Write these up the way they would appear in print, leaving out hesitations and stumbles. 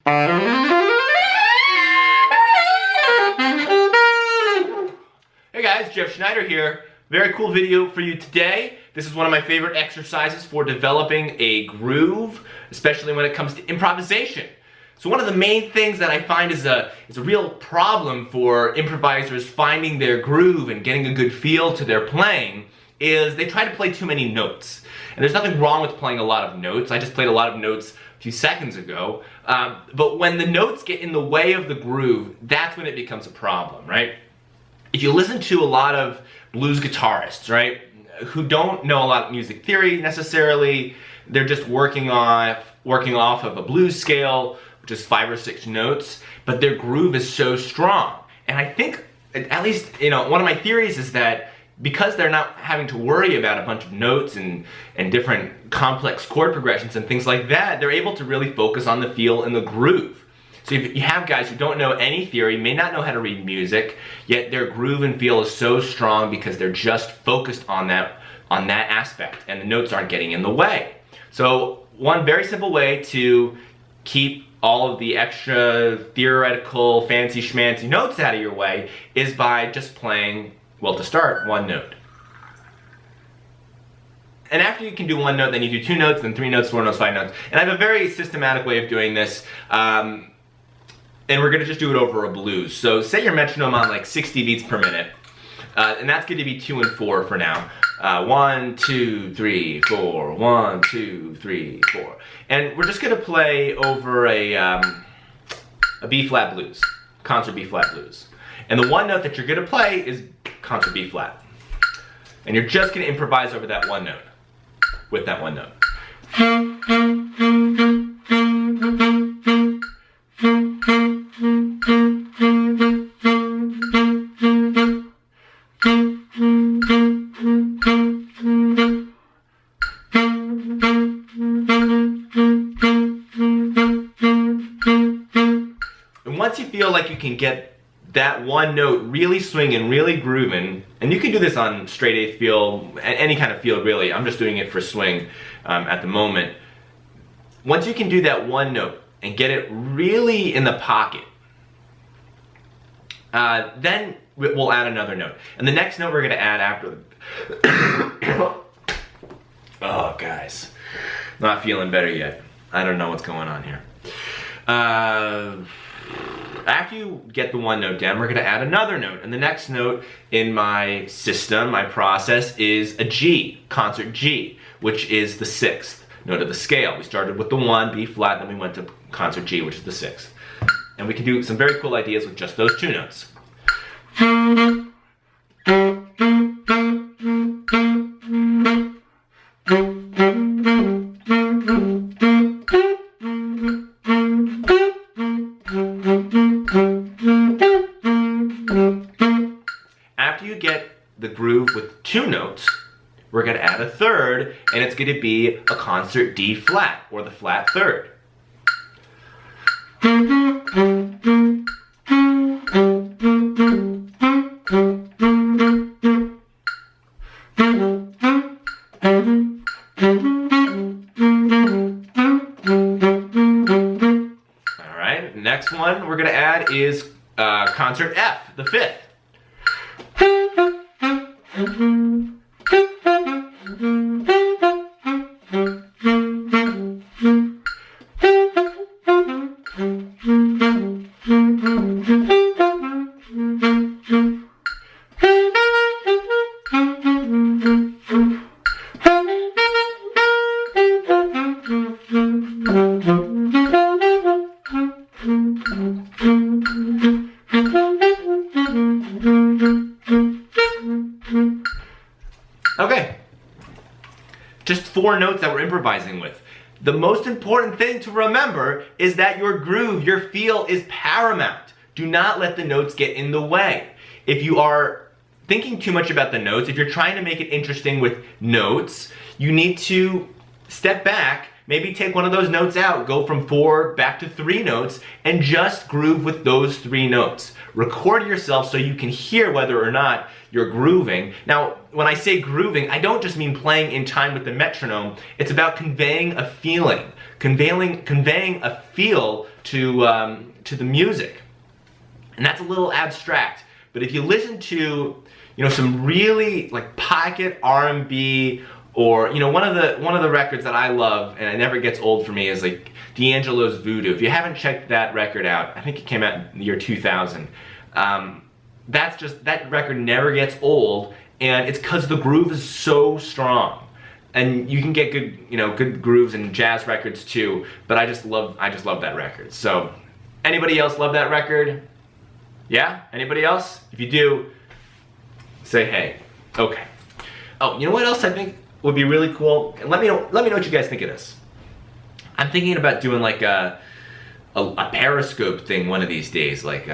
Hey guys, Jeff Schneider here. Very cool video for you today. This is one of my favorite exercises for developing a groove, especially when it comes to improvisation. So one of the main things that I find is a real problem for improvisers finding their groove and getting a good feel to their playing is they try to play too many notes. And there's nothing wrong with playing a lot of notes. I just played a lot of notes a few seconds ago. But when the notes get in the way of the groove, that's when it becomes a problem, right? If you listen to a lot of blues guitarists, right, who don't know a lot of music theory necessarily, they're just working off of a blues scale, which is 5 or 6 notes, but their groove is so strong. And I think, at least, one of my theories is that because they're not having to worry about a bunch of notes and different complex chord progressions and things like that, they're able to really focus on the feel and the groove. So if you have guys who don't know any theory, may not know how to read music, yet their groove and feel is so strong because they're just focused on that aspect and the notes aren't getting in the way. So one very simple way to keep all of the extra theoretical fancy schmancy notes out of your way is by just playing, well, to start, one note. And after you can do one note, then you do 2 notes, then 3 notes, 4 notes, 5 notes. And I have a very systematic way of doing this. And we're gonna just do it over a blues. So set your metronome on like 60 beats per minute. And that's gonna be 2 and 4 for now. 1, 2, 3, 4, 1, 2, 3, 4. And we're just gonna play over a B-flat blues, concert B-flat blues. And the one note that you're gonna play is concert B-flat. And you're just gonna improvise over that one note, with that one note. And once you feel like you can get that one note really swinging, really grooving, and you can do this on straight 8th feel, any kind of feel really, I'm just doing it for swing at the moment. Once you can do that one note and get it really in the pocket, then we'll add another note. And the next note we're gonna add after the... Oh guys, not feeling better yet. I don't know what's going on here. After you get the one note down, we're gonna add another note. And the next note in my system, my process, is a G, concert G, which is the 6th note of the scale. We started with the 1, B flat, then we went to concert G, which is the 6th. And we can do some very cool ideas with just those 2 notes. After you get the groove with 2 notes, we're going to add a third, and it's going to be a concert D flat, or the flat third. Alright, next one we're going to add is concert F, the 5th. Okay, just 4 notes that we're improvising with. The most important thing to remember is that your groove, your feel is paramount. Do not let the notes get in the way. If you are thinking too much about the notes, if you're trying to make it interesting with notes, you need to step back, maybe take one of those notes out, go from 4 back to 3 notes, and just groove with those 3 notes. Record yourself so you can hear whether or not you're grooving. Now, when I say grooving, I don't just mean playing in time with the metronome. It's about conveying a feeling, conveying a feel to the music. And that's a little abstract, but if you listen to, some really like pocket R&B, or one of the records that I love and it never gets old for me is like D'Angelo's Voodoo. If you haven't checked that record out, I think it came out in the year 2000. That record never gets old, and it's because the groove is so strong. And you can get good grooves in jazz records too, but I just love that record. So, anybody else love that record? Yeah? Anybody else? If you do, say hey. Okay. Oh, you know what else I think would be really cool? And let me know what you guys think of this. I'm thinking about doing like a Periscope thing one of these days, like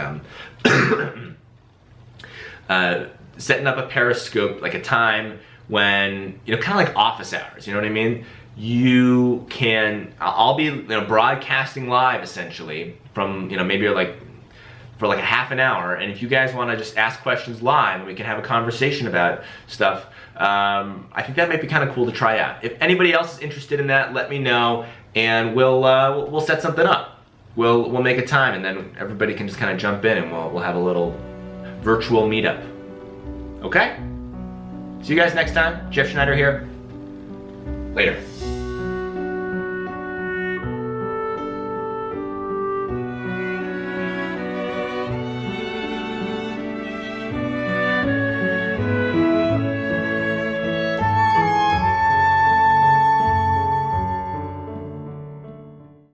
setting up a Periscope, like a time when, kind of like office hours, you know what I mean? I'll be broadcasting live essentially from, maybe for like a half an hour, and if you guys want to just ask questions live and we can have a conversation about stuff, I think that might be kind of cool to try out. If anybody else is interested in that, let me know, and we'll set something up. We'll make a time, and then everybody can just kind of jump in, and we'll have a little virtual meetup. Okay? See you guys next time. Jeff Schneider here. Later.